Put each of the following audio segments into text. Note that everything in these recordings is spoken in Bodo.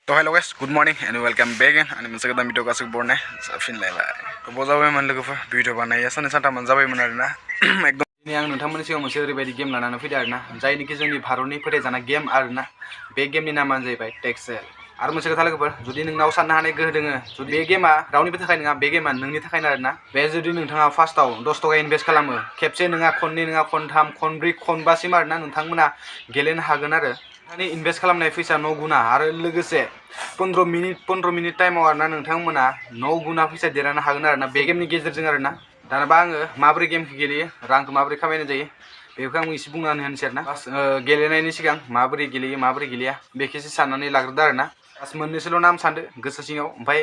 तो hello guys good morning and welcome back अनि मोनसे गोदान भिडिअ गासिबो बरनाय जाफिनलायबाय तो बजाबायमोन लोगोफोर भिडिअ बानायनाया साननै सानथामानो जाबायमोन आरोना एकदम दिनै आं नोंथांमोननि सिगाङाव मोनसे ओरैबायदि गेम लानानै फैदों आरोना जायनिखि जोंनि भारतनि फोथायजानाय गेम आरोना बे गेमनि नामानो जाहैबाय टेक्सएल आरो मोनसे खोथा लोगोफोर जुदि नोंनाव साननो हानाय गोहो दोङो जुदि बे गेमा रावनिबो थाखाय नङा बे गेमा नोंनि थाखायनो आरोना बे जुदि नोंथाङा फार्स्टआव 10 टका इनभेस्ट खालामो खेबसे नङा खननै नङा खनथाम खनब्रै खनबासिम आरोना नोंथांमोना गेलेनो हागोन आरो नोंथांनि इनभेस्ट खालामनाय फैसा 9 गुना आरो लोगोसे 15 मिनिट टाइमाव आरोना नोंथांमोना 9 गुना फैसा देरहानो हागोन आरोना बे गेमनि गेजेरजों आरोना दानोबा आङो माबोरै गेमखौ गेलेयो रांखौ माबोरै खामायनाय जायो बेखौ आं एसे बुंनानै होनोसै आरोना गेलेनायनि सिगां माबोरै गेलेयो माबोरै गेलेया बेखौसो साननानै लाग्रोदो आरोना बास मोननैसोल' नाम सानदो गोसो सिङाव ओमफ्राय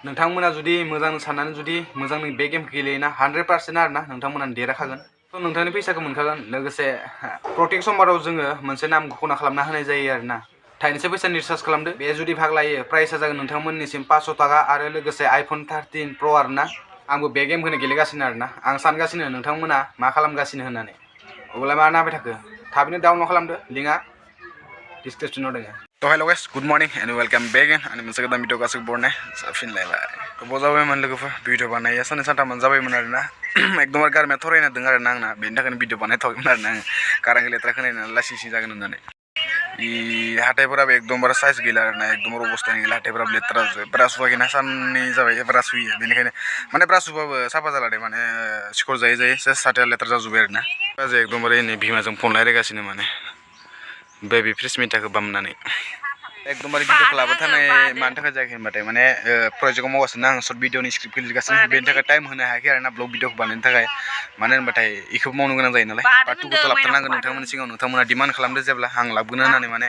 नोंथांमोना जुदि मोजां साननानै जुदि मोजां बे गेमखौ गेलेयोना 100% आरोना नोंथांमोना देरहाखागोन थ' नोंथांनि फैसाखौ मोनखागोन लोगोसे प्रत्येक समबाराव जोङो मोनसे नाम घोषणा खालामना होनाय जायो आरोना थाइनैसो फैसानि रिसार्ज खालामदो बे जुदि भाग लायो प्राइसआ जागोन नोंथांमोननिसिम 500 टाका आरो लोगोसे आइफोन 13 प्र आरोना आंबो बे गेमखौनो गेलेगासिनो आरोना आं सानगासिनो नोंथांमोना मा खालामगासिनो होननानै अब्ला मा नायबाय थाखो थाबैनो डाउनलड खालामदो लिंकआ डिसक्रिप्शनाव दङ तो hello guys good morning and welcome back अनि मोनसे गोदान भिडिअ गासिबो बरनाय जाफिनलायबाय तो बजाबायमोन लोगोफोर भिडिअ बानायनाया साननै सानथामानो जाबायमोन आरोना एकदमबारे गारमाया थरायना दङ आरोना आंना बेनि थाखायनो भिडिअ बानायथ'वाखैमोन आरोना आङो गारांखौ लेथ्रा खोनानानै लासै लासै जागोन होननानै हाथायफोराबो एकदमबारे साइज गैला आरोना एकदमबारे अबस्थायानो गैला हाथायफोराबो लेथ्रा ब्रास हुआखैना साननै जाबाय ब्रास हुयो बेनिखायनो माने ब्रास हुबाबो साफा जाला दे माने सिखर जायै जायै सेस हाथाया लेथ्रा जाजोब्बाय आरोना बाजै एकदमबारे नै बिमाजों फन रायलायगासिनो माने बेबि फ्रेस मिटाखौ बामनानै एकदमबारे भिडिअखौ लाबोबाय थानाय मानि थाखाय जायाखै होनबाथाय माने प्रजेक्टआव मावगासिनो आं सर्ट भिडिअनि स्क्रिप्टखौ लिरगासिनो बेनि थाखाय टाइम होनो हायाखै आरोना ब्लग भिडिअखौ बानायनो थाखाय मानो होनबाथाय इखौबो मावनो गोनां जायो नालाय पार्ट 2खौथ' लाबोथारनांगोन नोंथांमोननि सिगाङाव नोंथांमोना डिमान्ड खालामदो जेब्ला आं लाबोगोन होननानै माने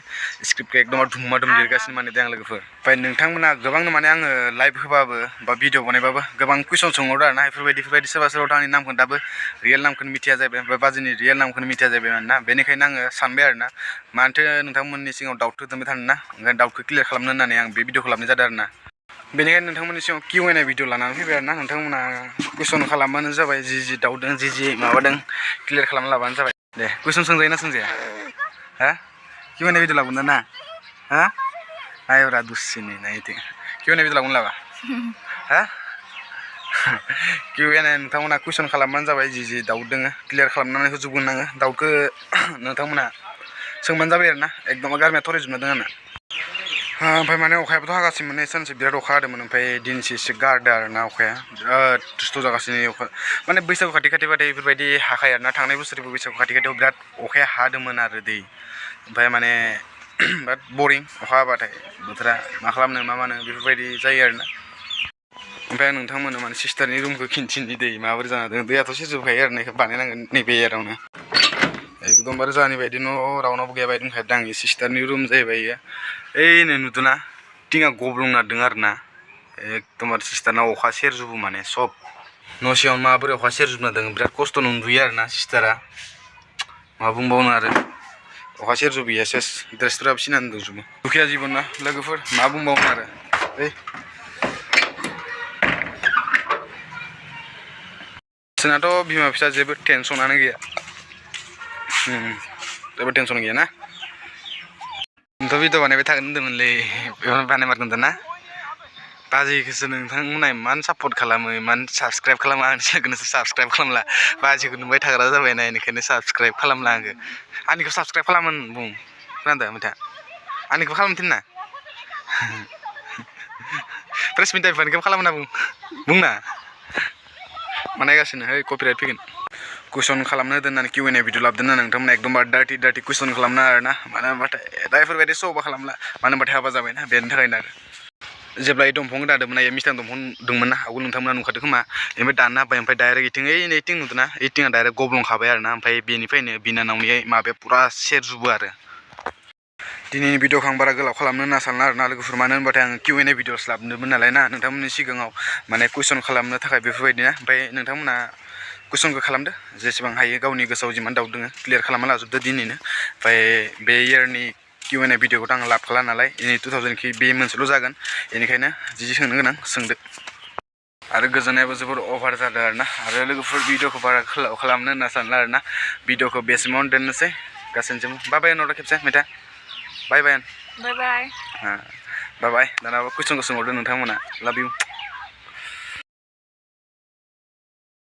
स्क्रिप्टखौ एकदमबारे धुम्मा धुम लिरगासिनो माने आं लोगोफोर ओमफ्राय नोंथांमोना गोबांनो माने आङो लाइभ होबाबो बा भिडिअ बानायबाबो गोबां कुइसन सोंहरदो आरोना बेफोरबायदि सोरबा सोरबा आंनि नामखौ दाबो रियेल नामखौनो मिथिया जाहैबाय ओमफ्राय बाजिनि रियेल नामखौनो मिथिया जाहैबाय ना बेनिखायनो आङो सानबाय आरोना मानोथो नोंथांमोननि सिगाङाव डाउट होदोंबाय थानो ना ओंखायनो डाउटखौ क्लियार खालामनो होननानै आं बे भिडिअखौ लाबोनाय जादों आरोना बेनिखायनो नोंथांमोननि सिगाङाव किउ एन ए भिडिअ लानानै फैबाय आरोना नोंथांमोना कुइसन खालामबानो जाबाय जि डाउट दं जि माबादों क्लियार खालामना लाबानो जाबाय दे कुइसन सोंजायो ना सोंजाया हा किउ एन ए भिडिअ लाबोनो ना हा नायब्रा दुसिनि नायदो किउ एन ए भिडिअ लाबोनो लाबा हा किउ एन ए नोंथांमोना कुइसन खालामबानो जाबाय जि डाउट दङ क्लियार खालामनानै होजोबगोन आङो डाउटखौ नोंथांमोना सोंबानो जाबाय आरोना एकदम गारमाया थरायजोबना दङ आंना ओमफ्राय माने अखायाबोथ' हागासिनोमोन सानसे बिराद अखा हादोंमोन ओमफ्राय दिनैसो एसे गारदो आरोना अखाया बिराद दुस्थ' जागासिनो अखा माने बैसागु खाथि खाथिबाथाय बेफोरबायदि हाखायो आरोना थांनाय बोसोरबो बैसागु खाथि खाथियाव बिराद अखाया हादोंमोन आरो दै ओमफ्राय माने बिराद बरिं अखा हाबाथाय बोथोरा मा खालामनो मा मानो बेफोरबायदि जायो आरोना ओमफ्राय आं नोंथांमोननो माने सिस्टारनि रुमखौ खिन्थिनि दै माबोरै जाना दं दैयाथ' सेरजोबखायो आरो ना बानायनांगोन नैबे एयारावनो एकदमबारे जानि बायदि न' रावनावबो गैया बायदि ओंखायनो आंनि सिस्टारनि रुम जाहैबाय इयो ओइ नै नुदोंना टिङा गब्लंना दं आरोना एकदमबारे सिस्टारना अखा सेरजोबो माने सब न' सिङाव माबोरै अखा सेरजोबना दं बिराद खस्थ' नुयो आरोना सिस्टारा मा बुंबावनो आरो अखा सेरजोबो इयो सेस ड्रेसफोराबो सिनानै दंजोबो दुखिया जिबन ना लोगोफोर मा बुंबावनो आरो ओइ जोंनाथ' बिमा फिसा जेबो टेनसनानो गैया जेबो टेनसन गैया ना नोंथ' भिडिअ बानायबाय थागोन होन्दोंमोनलै बेयावनो बानायमारगोन दा ना बाजैखौसो नोंथांमोना इमान सापर्ट खालामो इमान साबसक्राइब खालामो आंनि लोगोनोसो साबसक्राइब खालामला बाजैखौ नुबाय थाग्रा जाबायना बेनिखायनो साबसक्राइब खालामला आङो आंनिखौ साबसक्राइब खालामोन बुं खोनादों मिथा आंनिखौ खालामनो थिनना प्रेस मिटा बिफानिखौ खालामना बुंना बानायगासिनो है कपिराइट फैगोन कुइसन खालामनो होदों किउ एन ए भिडिअ लाबोदों नोंथांमोना एकदमबारे डार्टि कुइसन खालामना आरोना मानो होनबाथाय दा बेफोरबायदि स'बा खालामला मानो होनबाथाय हाबा जाबायना बेनि थाखायनो आरो जेब्ला दंफां दादोंमोन ना मिस्थां दंफां दंमोन ना आवगोल नोंथांमोना नुखादों खोमा ओमफ्राय दानना होबाय ओमफ्राय डाइरेक्ट इथिं इथिं नुदोंना इथिंआ डाइरेक्ट गब्लंखाबाय आरोना ओमफ्राय बेनिफ्रायनो बिनानावनि माबाया पुरा सेरजोबो आरो दिनैनि भिडिअखौ आं बारा गोलाव खालामनो होनना सानला आरोना लोगोफोर मानो होनबाथाय आं किउ एन ए भिडिअस लाबोदोंमोन नालाय ना नोंथांमोननि सिगाङाव माने कुइसन खालामनो थाखाय बेफोरबायदिना ओमफ्राय नोंथांमोना कुइसनखौ खालामदो जेसेबां हायो गावनि गोसोआव जिमान डाउट दङ क्लियार खालामना लाजोबदो दिनैनो ओमफ्राय बे इयारनि किउ एन ए भिडिअखौथ' आं लाबखाला नालाय दिनै 2000 बे मोनसेल' जागोन बेनिखायनो जि सोंनो गोनां सोंदो आरो गोजोननायाबो जोबोर अभार जादों आरोना आरो लोगोफोर भिडिअखौ बारा गोलाव खालामनो होनना सानला आरोना भिडिअखौ बेसिमावनो दोननोसै गासैनिसिम बाय बाय होनहरदो खेबसे मेथा बाय बाय बाय बाय दाना कुइसनखौ सोंहरदो नोंथांमोना लाभ इउ